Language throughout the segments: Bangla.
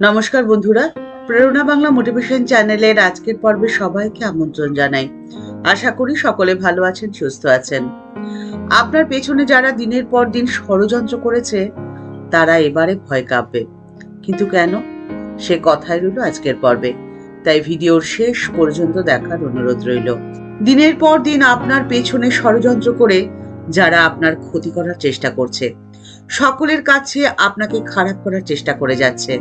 নমস্কার বন্ধুরা, প্রেরণা বাংলা মোটিভেশন চ্যানেলের আজকের পর্বে সবাইকে আমন্ত্রণ জানাই। আশা করি সকলে ভালো আছেন, সুস্থ আছেন। আপনার পেছনে যারা দিনের পর দিন ষড়যন্ত্র করেছে তারা এবারে ভয় কাঁপবে। কিন্তু কেন? সে কথাই রইল আজকের পর্বে, তাই ভিডিওর শেষ পর্যন্ত দেখার অনুরোধ রইল। দিনের পর দিন আপনার পেছনে ষড়যন্ত্র করে যারা আপনার ক্ষতি করার চেষ্টা করছে, সকলের কাছে আপনাকে খারাপ করার চেষ্টা করে যাচ্ছে,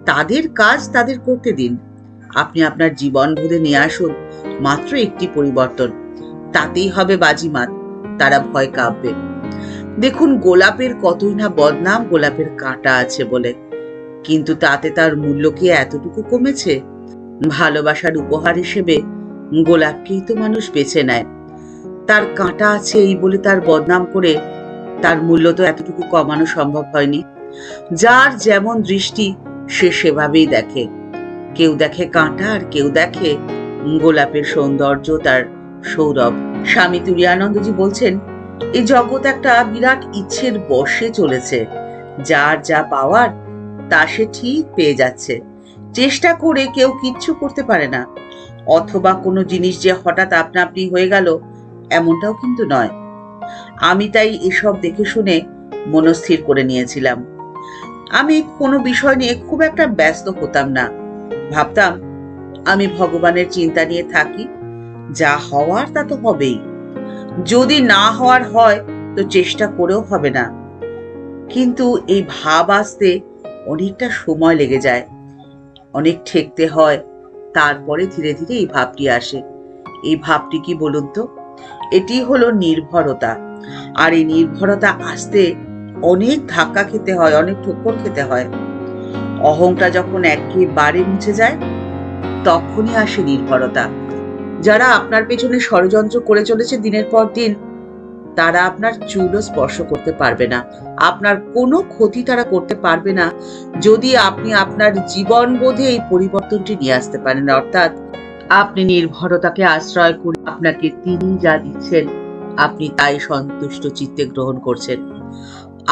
তাদের কাজ তাদের করতে দিন। আপনি আপনার জীবন বোধে নিয়ে আসুন মাত্র একটি পরিবর্তন, তাতেই হবে বাজিমাত। তারা ভয় কাঁপবে। দেখুন, গোলাপের কতই না বদনাম গোলাপের কাঁটা আছে বলে, কিন্তু তাতে তার মূল্য কি এতটুকু কমেছে? ভালোবাসার উপহার হিসেবে গোলাপকেই তো মানুষ বেছে নেয়। তার কাঁটা আছে এই বলে তার বদনাম করে তার মূল্য তো এতটুকু কমানো সম্ভব হয়নি। যার যেমন দৃষ্টি সে সেভাবেই দেখে। কেউ দেখে কাঁটা আর কেউ দেখে গোলাপের সৌন্দর্য, তার সৌরভ। স্বামী তুরীয়ানন্দজি বলছেন, এই জগৎ একটা বিরাট ইচ্ছের বশে চলেছে। যার যা পাওয়ার তা সে ঠিক পেয়ে যাচ্ছে। চেষ্টা করে কেউ কিচ্ছু করতে পারে না। অথবা কোনো জিনিস যে হঠাৎ আপনা আপনি হয়ে গেল, এমনটাও কিন্তু নয়। আমি তাই এসব দেখে শুনে মনস্থির করে নিয়েছিলাম। আমি কোনো বিষয় নিয়ে খুব একটা ব্যস্ত হতাম না। ভাবতাম আমি ভগবানের চিন্তা নিয়ে থাকি, যা হওয়ার তা তো হবেই। যদি না হওয়ার হয় তো চেষ্টা করেও হবে না। কিন্তু এই ভাব আসতে অনেকটা সময় লেগে যায়, অনেক ঠেকতে হয়, তারপরে ধীরে ধীরে এই ভাবটি আসে। এই ভাবটি কি বলুন তো? এটি হলো নির্ভরতা। আর এই নির্ভরতা আসতে অনেক ধাক্কা খেতে হয়, অনেক ঠোক্কর খেতে হয়। অহংটা যখন একেবারে মুছে যায়, তখনই আসে নির্ভরতা। যারা আপনার পেছনে ষড়যন্ত্র করে চলেছে দিনের পর দিন, তারা আপনার চুলও স্পর্শ করতে পারবে না। আপনার কোনো ক্ষতি তারা করতে পারবে না, যদি আপনি আপনার জীবন বোধে এই পরিবর্তনটি নিয়ে আসতে পারেন। অর্থাৎ আপনি নির্ভরতাকে আশ্রয় করে আপনাকে তিনি যা দিচ্ছেন আপনি তাই সন্তুষ্ট চিত্তে গ্রহণ করছেন।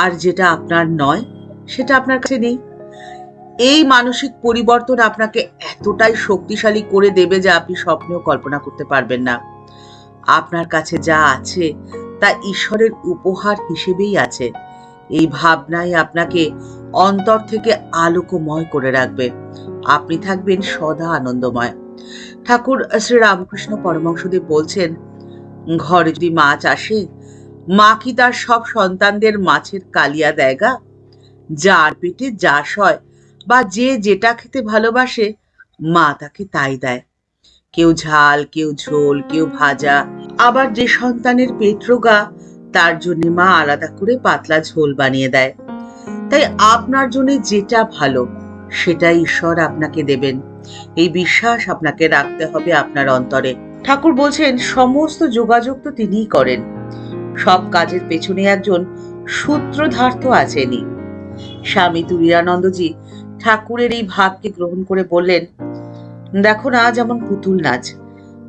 আর যেটা আপনার নয় সেটা আপনার কাছে নেই। এই মানসিক পরিবর্তন আপনাকে এতটাই শক্তিশালী করে দেবে যে আপনি স্বপ্নেও কল্পনা করতে পারবেন না। আপনার কাছে যা আছে তা ঈশ্বরের উপহার হিসেবেই আছে। এই ভাবনাই আপনাকে অন্তর থেকে আলোকময় করে রাখবে। আপনি থাকবেন সদা আনন্দময়। ঠাকুর শ্রী রামকৃষ্ণ পরমহংসদেব বলছেন, ঘরে যদি মাছ আসে, মা কি তার সব সন্তানদের মাছের কালিয়া দেয়গা? যার পেটে যা সয় বা যে যেটা খেতে ভালোবাসে, মা তাকে তাই দেয়। কেউ ঝাল, কেউ ঝোল, কেউ ভাজা। আবার যে সন্তানের পেট রোগা, তার জন্য মা আলাদা করে পাতলা ঝোল বানিয়ে দেয়। তাই আপনার জন্য যেটা ভালো সেটাই ঈশ্বর আপনাকে দেবেন। এই বিশ্বাস আপনাকে রাখতে হবে আপনার অন্তরে। ঠাকুর বলছেন, সমস্ত যোগাযোগ তো তিনিই করেন। সব কাজের পেছনে একজন সূত্রধার তো আছেনই। স্বামী তুরীয়ানন্দজি ঠাকুরের এই ভাবকে গ্রহণ করে বললেন, দেখো না, যেমন পুতুল নাচ,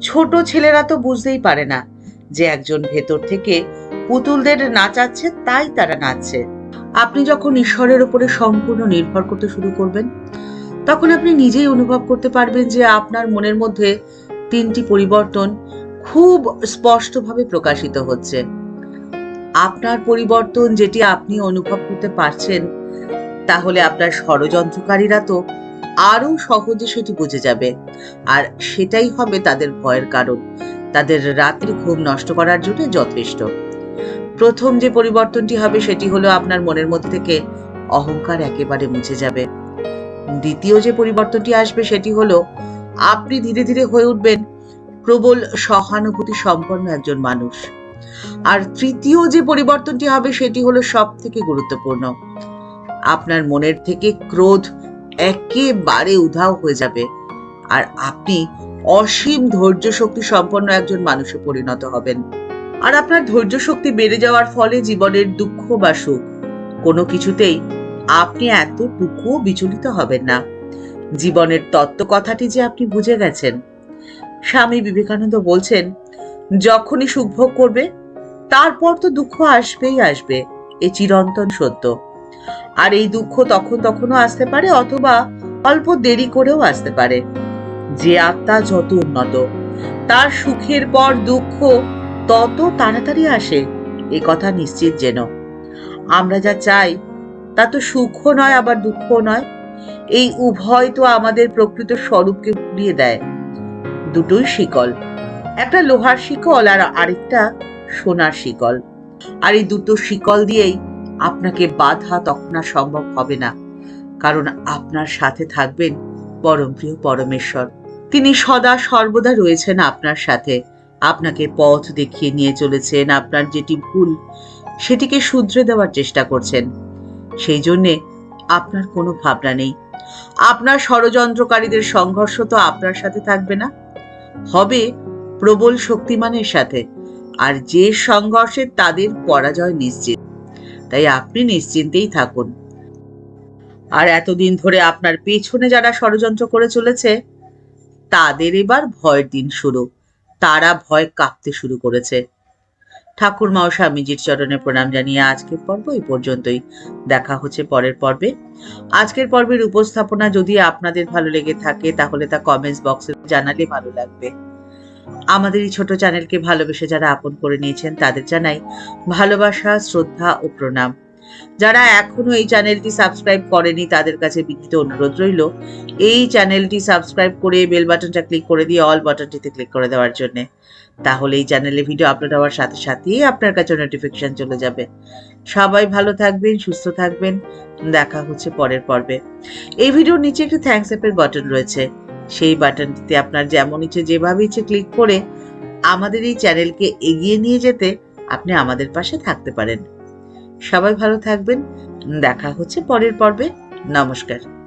ছোট ছেলেরা তো বুঝতেই পারে না যে একজন ভেতর থেকে পুতুলদের নাচাচ্ছে, তাই তারা নাচছে। আপনি যখন ঈশ্বরের উপরে সম্পূর্ণ নির্ভর করতে শুরু করবেন, তখন আপনি নিজেই অনুভব করতে পারবেন যে আপনার মনের মধ্যে তিনটি পরিবর্তন খুব স্পষ্টভাবে প্রকাশিত হচ্ছে। আপনার পরিবর্তন যেটি আপনি অনুভব করতে পারছেন, তাহলে আপনার ষড়যন্ত্রকারীরা তো আরো সহজে সেটি বুঝে যাবে। আর সেটাই হবে তাদের ভয়ের কারণ, তাদের রাত্রি ঘুম নষ্ট করার জন্য যথেষ্ট। প্রথম যে পরিবর্তনটি হবে সেটি হলো আপনার মনের মধ্যে থেকে অহংকার একেবারে মুছে যাবে। দ্বিতীয় যে পরিবর্তনটি আসবে সেটি হলো আপনি ধীরে ধীরে হয়ে উঠবেন প্রবল সহানুভূতি সম্পন্ন একজন মানুষ। আর তৃতীয় যে পরিবর্তনটি হবে সেটি হলো সব থেকে গুরুত্বপূর্ণ। আপনার মনের থেকে ক্রোধ একেবারে উধাও হয়ে যাবে, আর আপনি অসীম ধৈর্য শক্তি সম্পন্ন একজন মানুষে পরিণত হবেন। আর আপনার ধৈর্য শক্তি বেড়ে যাওয়ার ফলে জীবনের দুঃখ বা সুখ কোনো কিছুতেই আপনি এতটুকুও বিচলিত হবেন না। জীবনের তত্ত্ব কথাটি যে আপনি বুঝে গেছেন। স্বামী বিবেকানন্দ বলছেন, যখনই সুখ ভোগ করবে তারপর তো দুঃখ আসবেই আসবে, এ চিরন্তন সত্য। আর এই দুঃখ তখনও আসতে পারে, অথবা অল্প দেরি করেও আসতে পারে। যে আত্মা যত উন্নত, তার সুখের পর দুঃখ তত তাড়াতাড়ি আসে, এ কথা নিশ্চিত যেন। আমরা যা চাই তা তো সুখও নয় আবার দুঃখও নয়। এই উভয় তো আমাদের প্রকৃত স্বরূপকে ঘুরিয়ে দেয়। দুটোই শিকল, একটা লোহার শিকল আর আরেকটা সোনার শিকল। আর এই দুটো শিকল দিয়েই আপনাকে বাধা তখন আর সম্ভব হবে না, কারণ আপনার সাথে থাকবেন পরমপ্রিয় পরমেশ্বর। তিনি সদা সর্বদা রয়েছেন আপনার সাথে, আপনাকে পথ দেখিয়ে নিয়ে চলেছেন। আপনার যেটি ভুল সেটিকে শুধরে দেওয়ার চেষ্টা করছেন। সেই জন্যে আপনার কোনো ভাবনা নেই। আপনার ষড়যন্ত্রকারীদের সংঘর্ষ তো আপনার সাথে থাকবে না, হবে প্রবল শক্তিমানের সাথে। আর যে সংঘর্ষে তাদের পরাজয় নিশ্চিত। তাই আপনি নিশ্চিন্তেই থাকুন। আর এতদিন ধরে আপনার পেছনে যারা ষড়যন্ত্র করে চলেছে, তাদের এবার ভয়ের দিন শুরু। তারা ভয় কাঁপতে শুরু করেছে। ঠাকুরমা ও স্বামীজির চরণে প্রণাম জানিয়ে আজকের পর্ব এই পর্যন্তই। দেখা হচ্ছে পরের পর্বে। আজকের পর্বের উপস্থাপনা যদি আপনাদের ভালো লেগে থাকে তাহলে তা কমেন্টস বক্সে জানালে ভালো লাগবে। আমাদের এই ছোট চ্যানেলকে ভালোবেসে যারা আপন করে নিয়েছেন তাদের জানাই ভালোবাসা, শ্রদ্ধা ও প্রণাম। যারা এখনো এই চ্যানেলটি সাবস্ক্রাইব করেনি তাদের কাছে বিনীত অনুরোধ রইল এই চ্যানেলটি সাবস্ক্রাইব করে বেল বাটনটা ক্লিক করে দিয়ে অল বাটনটিতে ক্লিক করে দেওয়ার জন্য। তাহলে এই চ্যানেলে ভিডিও আপলোড হওয়ার সাথে সাথেই আপনার কাছে নোটিফিকেশন চলে যাবে। সবাই ভালো থাকবেন, সুস্থ থাকবেন। দেখা হচ্ছে পরের পর্বে। এই ভিডিওর নিচে একটি থ্যাঙ্কস অ্যাপের বাটন রয়েছে। সেই বাটনটিতে আপনার যেমন ইচ্ছে যেভাবে ইচ্ছে ক্লিক করে আমাদের এই চ্যানেলকে এগিয়ে নিয়ে যেতে আপনি আমাদের পাশে থাকতে পারেন। সবাই ভালো থাকবেন। দেখা হচ্ছে পরের পর্বে। নমস্কার।